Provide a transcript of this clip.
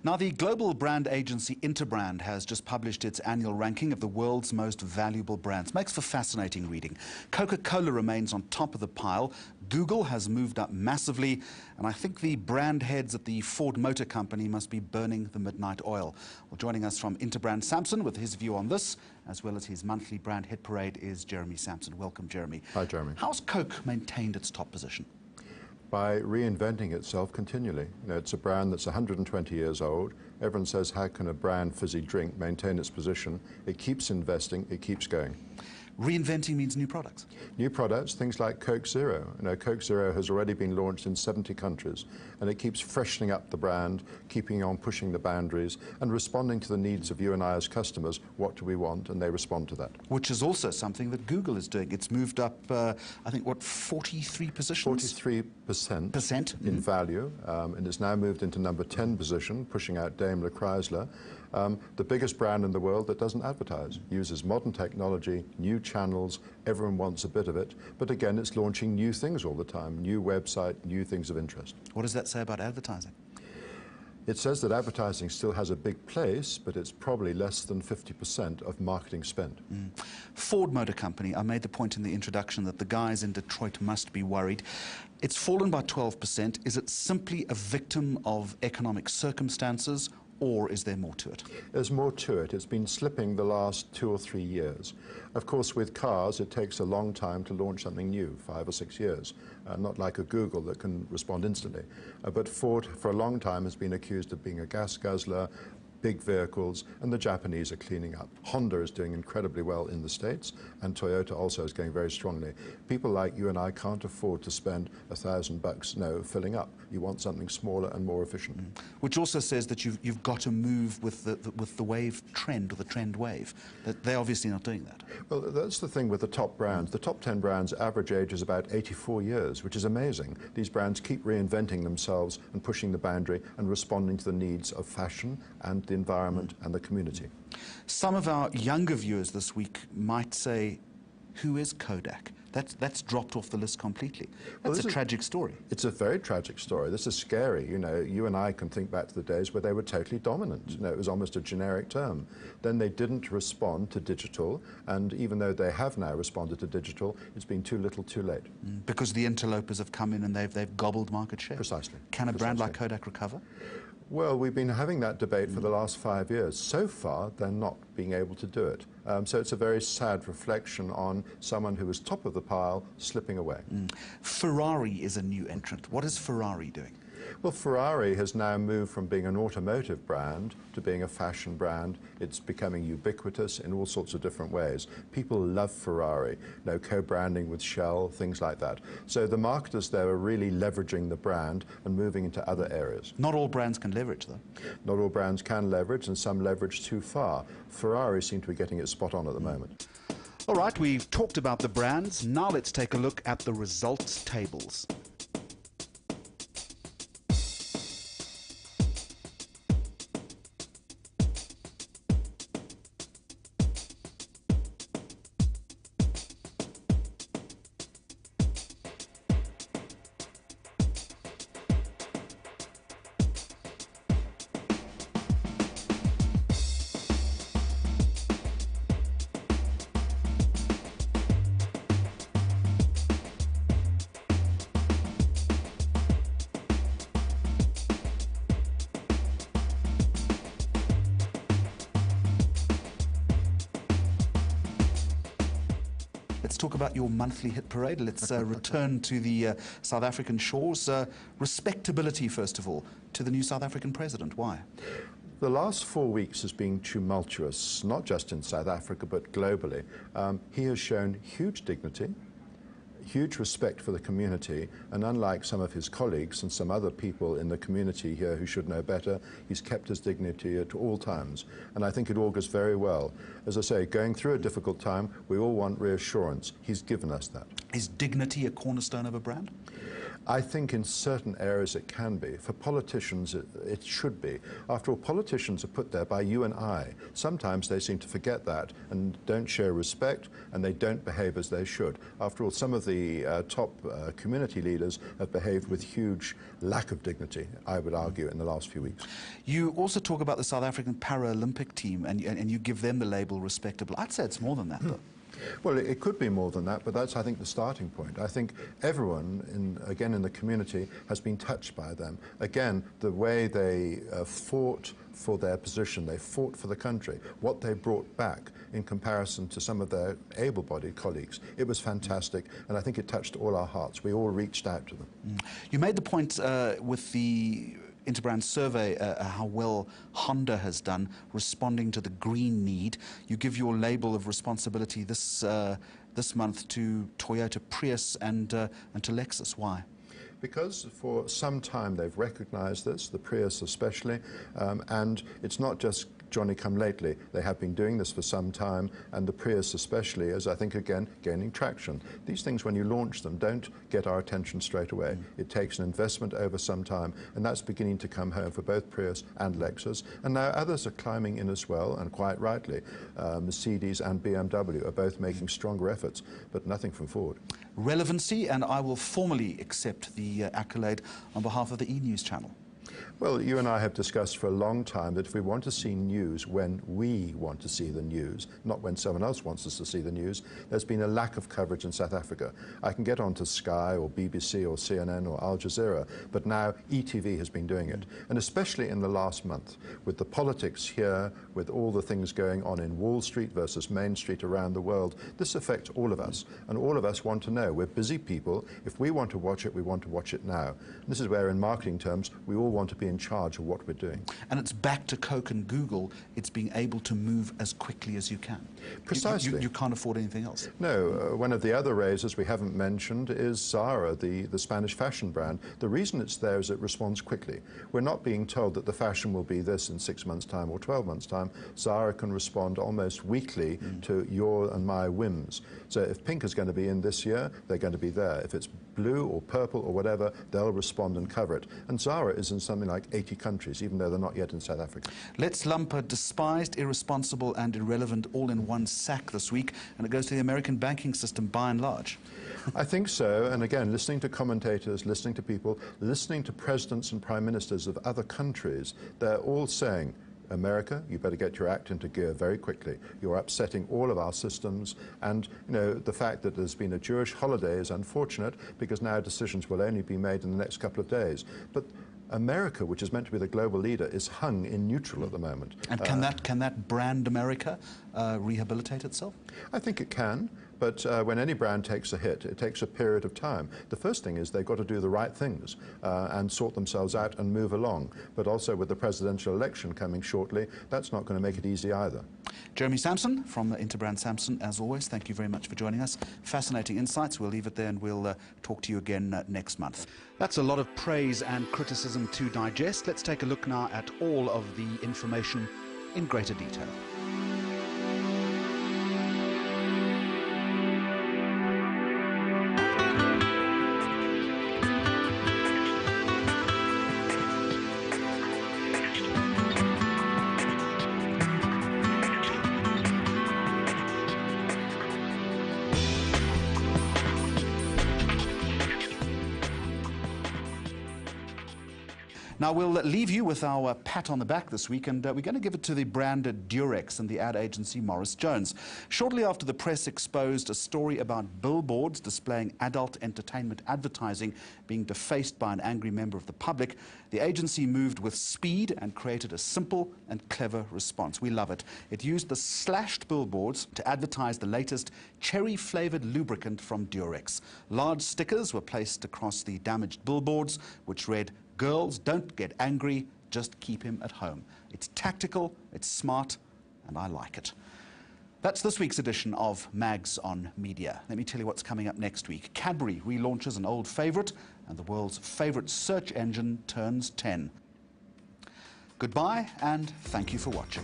Now, the global brand agency Interbrand has just published its annual ranking of the world's most valuable brands. Makes for fascinating reading. Coca-Cola remains on top of the pile. Google has moved up massively, and I think the brand heads at the Ford Motor Company must be burning the midnight oil. Well, joining us from Interbrand, Sampson, with his view on this, as well as his monthly brand hit parade, is Jeremy Sampson. Welcome, Jeremy. Hi, Jeremy. How's Coke maintained its top position? By reinventing itself continually. You know, it's a brand that's 120 years old. Everyone says, how can a brand fizzy drink maintain its position? It keeps investing, it keeps going. Reinventing means new products? New products, things like Coke Zero. You know, Coke Zero has already been launched in 70 countries, and it keeps freshening up the brand, keeping on pushing the boundaries, and responding to the needs of you and I as customers. What do we want? And they respond to that. Which is also something that Google is doing. It's moved up, I think, what, 43 positions? 43% in value, and it's now moved into number 10 position, pushing out Daimler Chrysler. The biggest brand in the world that doesn't advertise, uses modern technology, new channels, everyone wants a bit of it, but again it's launching new things all the time, new website, new things of interest. What does that say about advertising? It says that advertising still has a big place, but it's probably less than 50% of marketing spend. Ford Motor Company, I made the point in the introduction that the guys in Detroit must be worried. It's fallen by 12%. Is it simply a victim of economic circumstances, or is there more to it? There's more to it. It's been slipping the last 2 or 3 years. Of course, with cars, it takes a long time to launch something new, 5 or 6 years, not like a Google that can respond instantly. But Ford, for a long time, has been accused of being a gas guzzler, big vehicles, and the Japanese are cleaning up. Honda is doing incredibly well in the States, and Toyota also is going very strongly. People like you and I can't afford to spend $1,000 filling up. You want something smaller and more efficient. Which also says that you've got to move with the wave trend, or the trend wave. That they're obviously not doing that. Well, that's the thing with the top brands. The top 10 brands' average age is about 84 years, which is amazing. These brands keep reinventing themselves and pushing the boundary and responding to the needs of fashion and the environment and the community. Some of our younger viewers this week might say, who is Kodak? That's dropped off the list completely. That's a tragic story. It's a very tragic story. This is scary. You know, you and I can think back to the days where they were totally dominant. You know, it was almost a generic term. Then they didn't respond to digital, and even though they have now responded to digital, it's been too little, too late. Because the interlopers have come in and they've gobbled market share. Precisely. Can a brand like Kodak recover? Well, we've been having that debate for the last 5 years. So far, they're not being able to do it. So it's a very sad reflection on someone who was top of the pile slipping away. Ferrari is a new entrant. What is Ferrari doing? Well, Ferrari has now moved from being an automotive brand to being a fashion brand. It's becoming ubiquitous in all sorts of different ways. People love Ferrari, you know, co-branding with Shell, things like that. So the marketers there are really leveraging the brand and moving into other areas. Not all brands can leverage, though. Not all brands can leverage, and some leverage too far. Ferrari seem to be getting it spot on at the moment. All right, we've talked about the brands. Now let's take a look at the results tables. Let's talk about your monthly hit parade. Let's return to the South African shores. Respectability, first of all, to the new South African president. Why? The last 4 weeks has been tumultuous, not just in South Africa, but globally. He has shown huge dignity, huge respect for the community, and unlike some of his colleagues and some other people in the community here who should know better, he's kept his dignity at all times. And I think it augurs very well. As I say, going through a difficult time, we all want reassurance. He's given us that. Is dignity a cornerstone of a brand? I think in certain areas it can be. For politicians, it should be. After all, politicians are put there by you and I. Sometimes they seem to forget that and don't show respect, and they don't behave as they should. After all, some of the top community leaders have behaved with huge lack of dignity, I would argue, in the last few weeks. You also talk about the South African Paralympic team, and you give them the label respectable. I'd say it's more than that, though. Well, it could be more than that, but that's, I think, the starting point. I think everyone, again, in the community has been touched by them. Again, the way they fought for their position, they fought for the country, what they brought back in comparison to some of their able-bodied colleagues. It was fantastic, and I think it touched all our hearts. We all reached out to them. You made the point with the Interbrand survey how well Honda has done responding to the green need. You give your label of responsibility this month to Toyota Prius and to Lexus. Why? Because for some time they've recognized this, the Prius especially, and it's not just Johnny-come-lately. They have been doing this for some time, and the Prius especially is, I think, again, gaining traction. These things, when you launch them, don't get our attention straight away. It takes an investment over some time, and that's beginning to come home for both Prius and Lexus. And now others are climbing in as well, and quite rightly. Mercedes and BMW are both making stronger efforts, but nothing from Ford. Relevancy, and I will formally accept the accolade on behalf of the eNews channel. Well, you and I have discussed for a long time that if we want to see news when we want to see the news, not when someone else wants us to see the news, there's been a lack of coverage in South Africa. I can get onto Sky or BBC or CNN or Al Jazeera, but now ETV has been doing it. And especially in the last month, with the politics here, with all the things going on in Wall Street versus Main Street around the world, this affects all of us. And all of us want to know. We're busy people. If we want to watch it, we want to watch it now. And this is where, in marketing terms, we all want to be in charge of what we're doing. And it's back to Coke and Google. It's being able to move as quickly as you can. Precisely. You can't afford anything else. No. One of the other raises we haven't mentioned is Zara, the Spanish fashion brand. The reason it's there is it responds quickly. We're not being told that the fashion will be this in 6 months' time or 12 months' time. Zara can respond almost weekly to your and my whims. So if pink is going to be in this year, they're going to be there. If it's blue or purple or whatever, they'll respond and cover it. And Zara is in something like 80 countries, even though they're not yet in South Africa. Let's lump despised, irresponsible and irrelevant all in one sack this week, and it goes to the American banking system by and large. I think so, and again, listening to commentators, listening to people, listening to presidents and prime ministers of other countries, they're all saying, America, you better get your act into gear very quickly. You're upsetting all of our systems, and the fact that there's been a Jewish holiday is unfortunate because now decisions will only be made in the next couple of days. But America, which is meant to be the global leader, is hung in neutral at the moment. And can that brand America rehabilitate itself? I think it can. But when any brand takes a hit, it takes a period of time. The first thing is they've got to do the right things and sort themselves out and move along. But also with the presidential election coming shortly, that's not going to make it easy either. Jeremy Sampson from Interbrand Sampson, as always, thank you very much for joining us. Fascinating insights. We'll leave it there and we'll talk to you again next month. That's a lot of praise and criticism to digest. Let's take a look now at all of the information in greater detail. Now, we'll leave you with our pat on the back this week, and we're going to give it to the brand Durex and the ad agency Morris Jones. Shortly after the press exposed a story about billboards displaying adult entertainment advertising being defaced by an angry member of the public, the agency moved with speed and created a simple and clever response. We love it. It used the slashed billboards to advertise the latest cherry-flavored lubricant from Durex. Large stickers were placed across the damaged billboards, which read, "Girls, don't get angry, just keep him at home." It's tactical, it's smart, and I like it. That's this week's edition of Mags on Media. Let me tell you what's coming up next week. Cadbury relaunches an old favourite, and the world's favourite search engine turns 10. Goodbye, and thank you for watching.